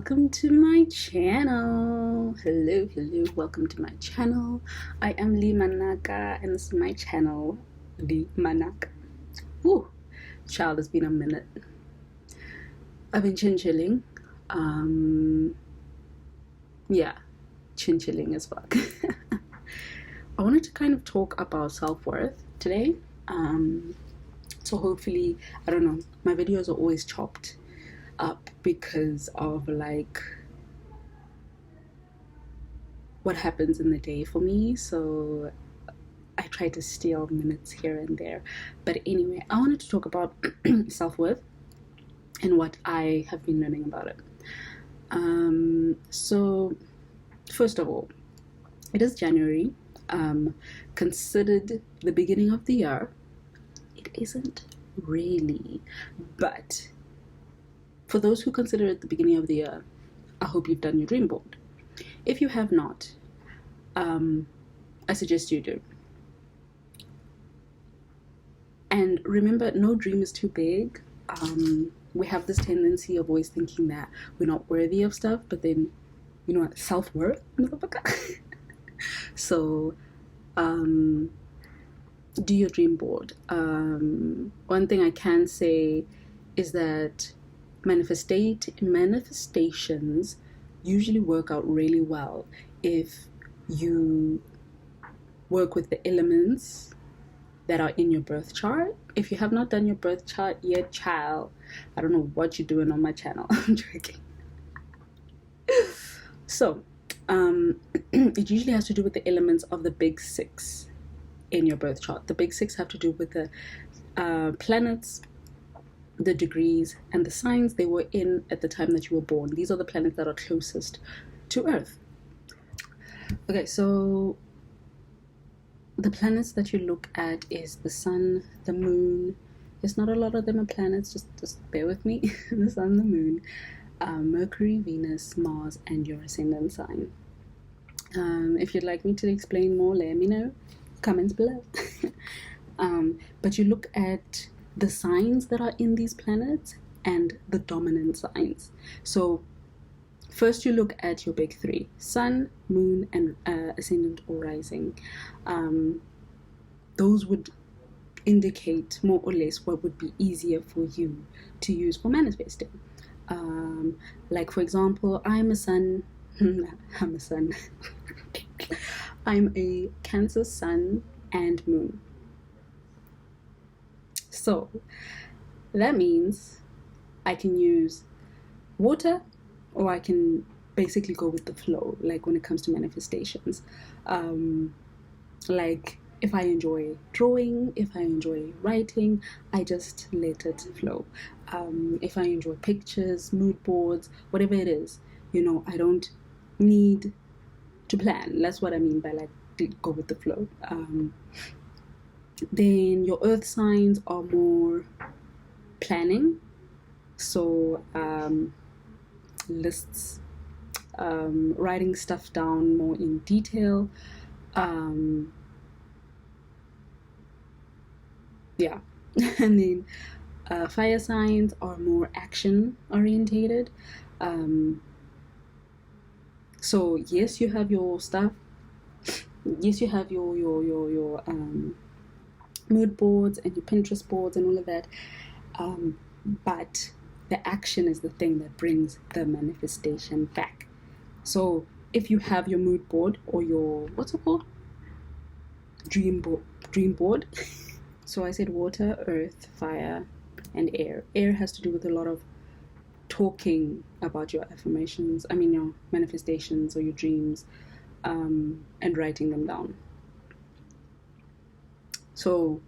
welcome to my channel. Hello, welcome to my channel. I am Manaka, and this is my channel, Manaka. Ooh, child, it's been a minute. I've been chin-chilling. Yeah, chin-chilling as fuck. I wanted to kind of talk about self-worth today. So hopefully, I don't know, my videos are always chopped up because of like what happens in the day for me, so I try to steal minutes here and there. But anyway, I wanted to talk about self-worth and what I have been learning about it. So first of all, it is January, considered the beginning of the year. It isn't really, but for those who consider it the beginning of the year, I hope you've done your dream board. If you have not, I suggest you do. And remember, no dream is too big. We have this tendency of always thinking that we're not worthy of stuff, but then, you know what, self-worth, motherfucker. So, do your dream board. One thing I can say is that manifestations usually work out really well if you work with the elements that are in your birth chart. If you have not done your birth chart yet, child, I don't know what you're doing on my channel. I'm joking. So, it usually has to do with the elements of the big six in your birth chart. The big six have to do with the planets, the degrees, and the signs they were in at the time that you were born. These are the planets that are closest to Earth. Okay, so the planets that you look at is the sun, the moon. There's not a lot of them are planets, just bear with me. The sun, the moon, Mercury, Venus, Mars, and your ascendant sign. If you'd like me to explain more, let me know. Comments below. But you look at the signs that are in these planets and the dominant signs. So first you look at your big three: sun, moon, and ascendant or rising. Those would indicate more or less what would be easier for you to use for manifesting. Like for example, I'm a sun. I'm a sun. I'm a Cancer sun and moon. So that means I can use water, or I can basically go with the flow, like when it comes to manifestations. Like if I enjoy drawing, if I enjoy writing, I just let it flow. If I enjoy pictures, mood boards, whatever it is, you know, I don't need to plan. That's what I mean by like go with the flow. Then your earth signs are more planning, so lists, writing stuff down more in detail. Yeah. And then fire signs are more action orientated. So yes, you have your stuff. Yes, you have your mood boards and your Pinterest boards and all of that. But the action is the thing that brings the manifestation back. So if you have your mood board or your, what's it called? Dream board. So I said water, earth, fire, and air. Air has to do with a lot of talking about your affirmations, your manifestations or your dreams, and writing them down. So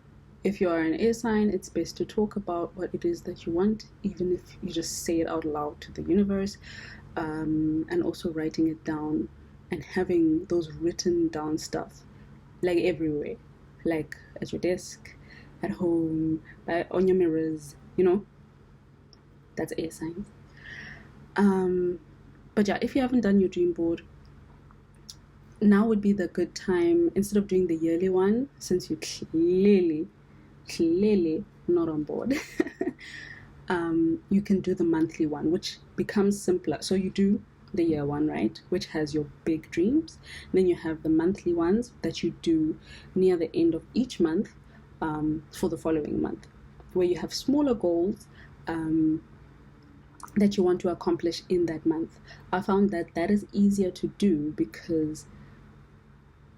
if you are an air sign, it's best to talk about what it is that you want, even if you just say it out loud to the universe, and also writing it down and having those written down stuff like everywhere, like at your desk, at home, on your mirrors, you know. That's air signs. But yeah, if you haven't done your dream board, now would be the good time, instead of doing the yearly one, since you clearly not on board. you can do the monthly one, which becomes simpler. So you do the year one, right, which has your big dreams. Then you have the monthly ones that you do near the end of each month, for the following month, where you have smaller goals, that you want to accomplish in that month. I found that that is easier to do because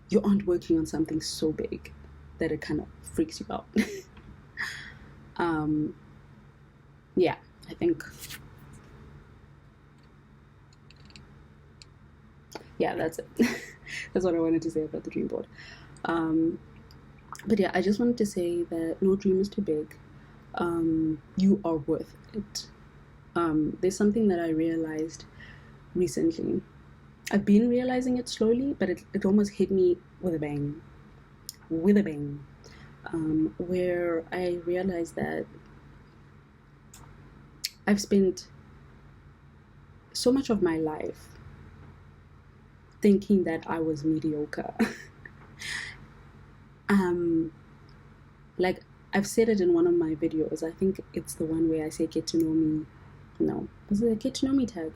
you aren't working on something so big that it kind of freaks you out. Yeah, I think, yeah, that's it. That's what I wanted to say about the dream board. But yeah, I just wanted to say that no dream is too big. You are worth it. There's something that I realized recently. I've been realizing it slowly, but it almost hit me with a bang. With a bang. Where I realized that I've spent so much of my life thinking that I was mediocre. Like, I've said it in one of my videos. I think it's the one where I say get to know me. No, was it a get to know me tag?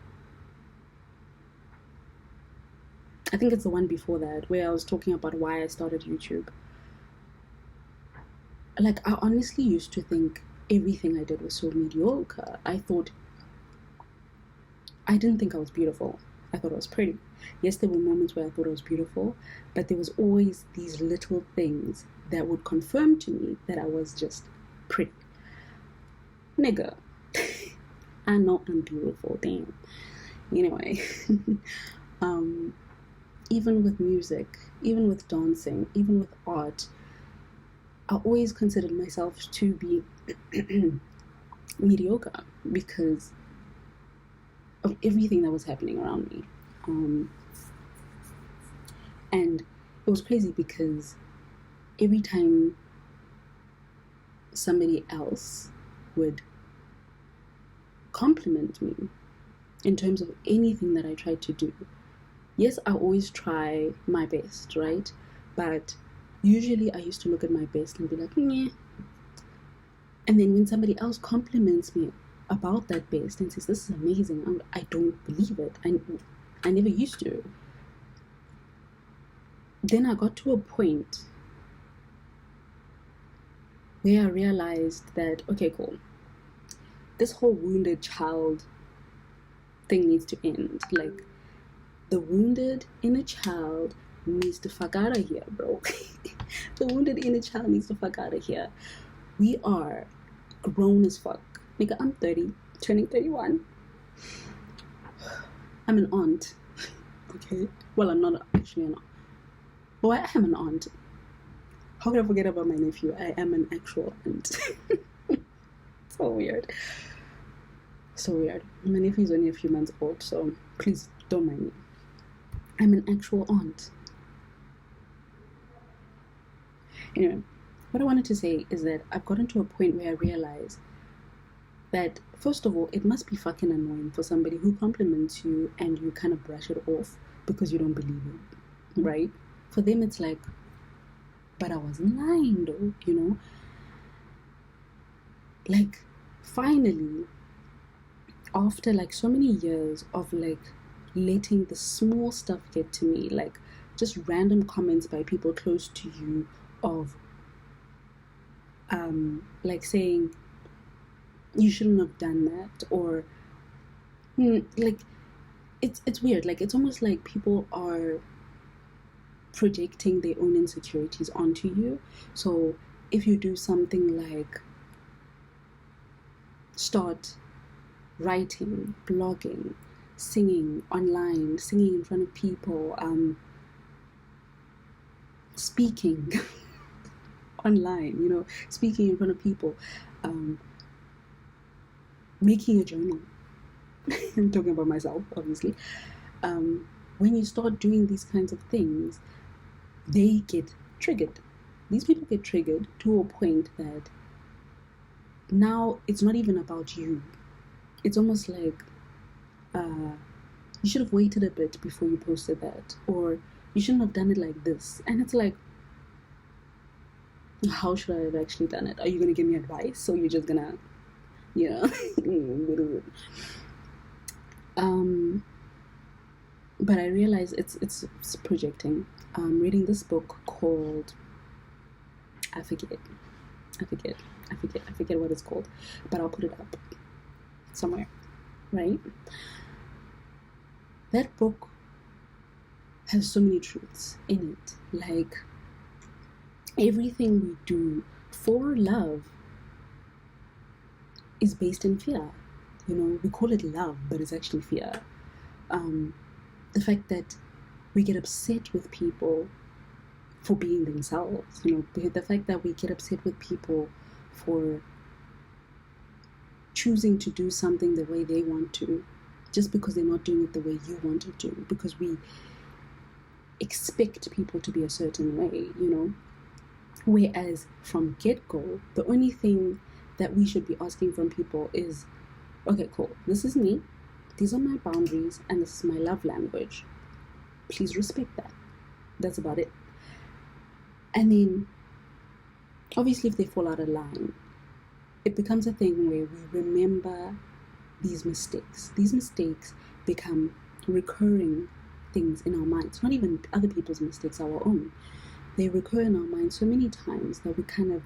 I think it's the one before that, where I was talking about why I started YouTube. Like, I honestly used to think everything I did was so mediocre. I didn't think I was beautiful. I thought I was pretty. Yes, there were moments where I thought I was beautiful, but there was always these little things that would confirm to me that I was just pretty. Nigga, I know I'm beautiful, damn. Anyway, even with music, even with dancing, even with art, I always considered myself to be mediocre because of everything that was happening around me. And it was crazy because every time somebody else would compliment me in terms of anything that I tried to do, yes, I always try my best, right? But usually I used to look at my best and be like, yeah. And then when somebody else compliments me about that best and says, this is amazing, I don't believe it. I never used to. Then I got to a point where I realized that, okay, cool. This whole wounded child thing needs to end. Like, the wounded inner child needs to fuck out of here, bro. The wounded inner child needs to fuck out of here. We are grown as fuck. Nigga, I'm 30, turning 31. I'm an aunt. Okay? Well, I'm not actually an aunt. Well, I am an aunt. How could I forget about my nephew? I am an actual aunt. So weird. So weird. My nephew is only a few months old, so please don't mind me. I'm an actual aunt. Anyway, what I wanted to say is that I've gotten to a point where I realize that, first of all, it must be fucking annoying for somebody who compliments you and you kind of brush it off because you don't believe it, right? For them, it's like, but I wasn't lying though, you know? Like, finally, after like so many years of like letting the small stuff get to me, like just random comments by people close to you of like saying you shouldn't have done that, or like it's weird. Like, it's almost like people are projecting their own insecurities onto you. So if you do something like start writing, blogging, singing online, singing in front of people, speaking online, you know, speaking in front of people, making a journal. I'm talking about myself, obviously. When you start doing these kinds of things, they get triggered. These people get triggered to a point that now it's not even about you. It's almost like you should have waited a bit before you posted that, or you shouldn't have done it like this. And it's like, how should I have actually done it? Are you going to give me advice, or you're just going to you know. But I realize it's projecting. Reading this book called, I forget, I forget, I forget what it's called, but I'll put it up somewhere, right? That book has so many truths in it. Like, everything we do for love is based in fear. You know, we call it love, but it's actually fear. The fact that we get upset with people for being themselves, you know, the fact that we get upset with people for choosing to do something the way they want to, just because they're not doing it the way you want to do, because we expect people to be a certain way, you know. Whereas from get-go, the only thing that we should be asking from people is, okay, cool, this is me, these are my boundaries, and this is my love language. Please respect that. That's about it. And then, obviously, if they fall out of line, it becomes a thing where we remember these mistakes. These mistakes become recurring things in our minds, not even other people's mistakes, our own. They recur in our minds so many times that we kind of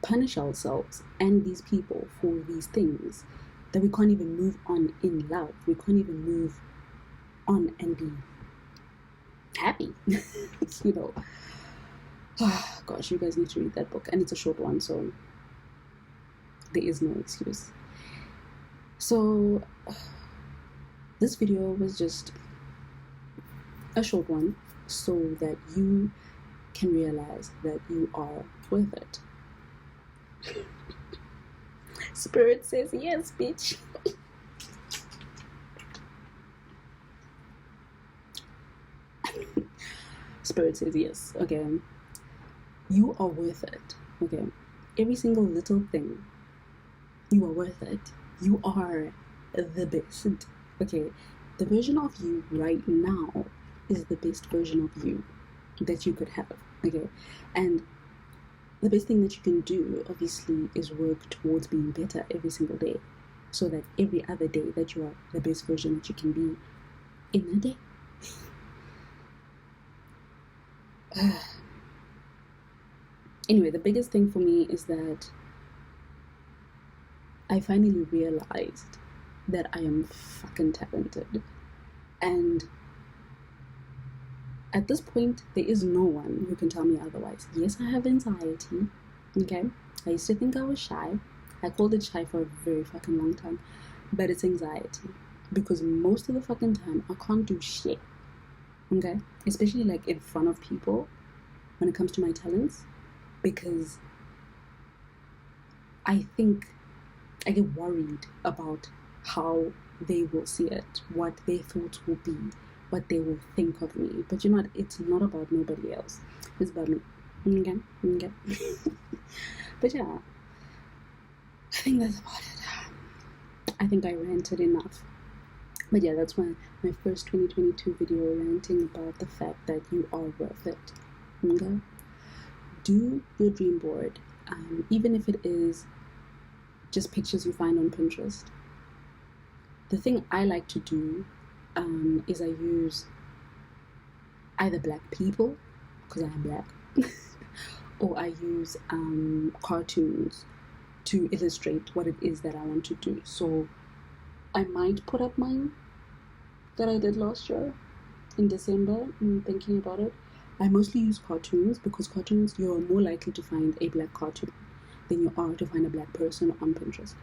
punish ourselves and these people for these things, that we can't even move on in love. We can't even move on and be happy. You know. Oh, gosh, you guys need to read that book, and it's a short one, so there is no excuse. So this video was just a short one so that you can realize that you are worth it. Spirit says yes, bitch. Spirit says yes. Okay, you are worth it. Okay, every single little thing, you are worth it. You are the best. Okay, the version of you right now is the best version of you that you could have. Okay, and the best thing that you can do, obviously, is work towards being better every single day, so that every other day that you are the best version that you can be in a day. Anyway, the biggest thing for me is that I finally realized that I am fucking talented. And at this point, there is no one who can tell me otherwise. Yes, I have anxiety. Okay? I used to think I was shy. I called it shy for a very fucking long time. But it's anxiety. Because most of the fucking time, I can't do shit. Okay? Especially like in front of people when it comes to my talents. Because I think I get worried about how they will see it, what their thoughts will be, what they will think of me. But you know what? It's not about nobody else. It's about me. Okay? But yeah, I think that's about it. I think I ranted enough. But yeah, that's my first 2022 video, ranting about the fact that you are worth it. Okay? Do your dream board, even if it is just pictures you find on Pinterest. The thing I like to do is I use either black people, because I am black, or I use cartoons to illustrate what it is that I want to do. So I might put up mine that I did last year in December. Thinking about it, I mostly use cartoons because cartoons, you're more likely to find a black cartoon than you are to find a black person on Pinterest.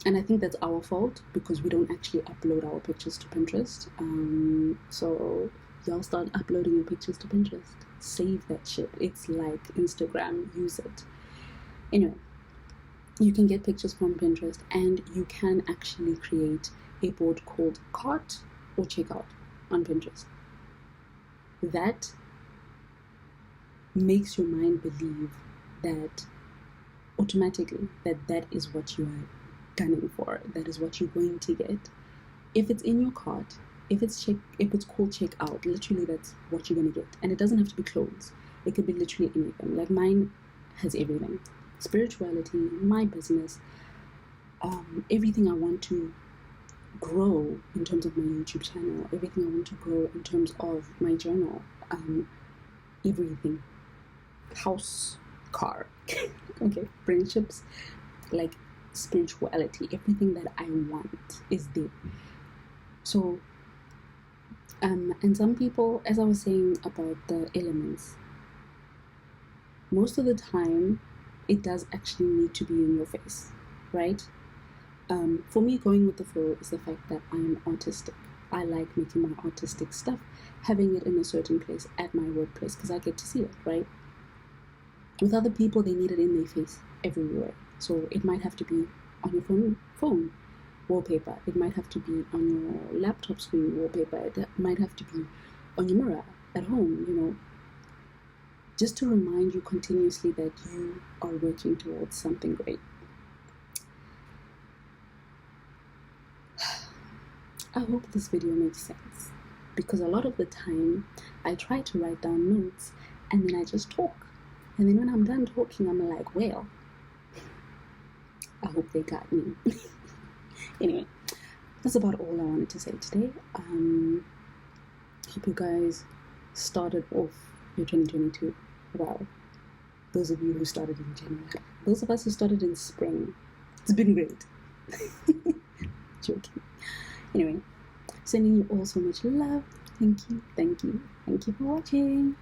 And I think that's our fault because we don't actually upload our pictures to Pinterest. So y'all start uploading your pictures to Pinterest. Save that shit. It's like Instagram. Use it. Anyway, you can get pictures from Pinterest and you can actually create a board called Cart or Checkout on Pinterest. That makes your mind believe that automatically that is what you are gunning for, that is what you're going to get. If it's in your cart, if it's called checkout, literally that's what you're gonna get. And it doesn't have to be clothes, it could be literally anything. Like mine has everything. spirituality, my business, everything I want to grow in terms of my YouTube channel, everything I want to grow in terms of my journal, everything, house, car, okay, friendships, like spirituality, everything that I want is there. So, and some people, as I was saying about the elements, most of the time, it does actually need to be in your face, right? For me, going with the flow is the fact that I'm autistic. I like making my artistic stuff, having it in a certain place at my workplace because I get to see it, right? With other people, they need it in their face everywhere. So it might have to be on your phone wallpaper. It might have to be on your laptop screen wallpaper. It might have to be on your mirror at home, just to remind you continuously that you are working towards something great. I hope this video makes sense, because a lot of the time I try to write down notes and then I just talk. And then when I'm done talking, I'm like, well, I hope they got me. Anyway, that's about all I wanted to say today. Hope you guys started off your 2022 well. Those of you who started in January. Those of us who started in spring. It's been great. Joking. Anyway, sending you all so much love. Thank you for watching.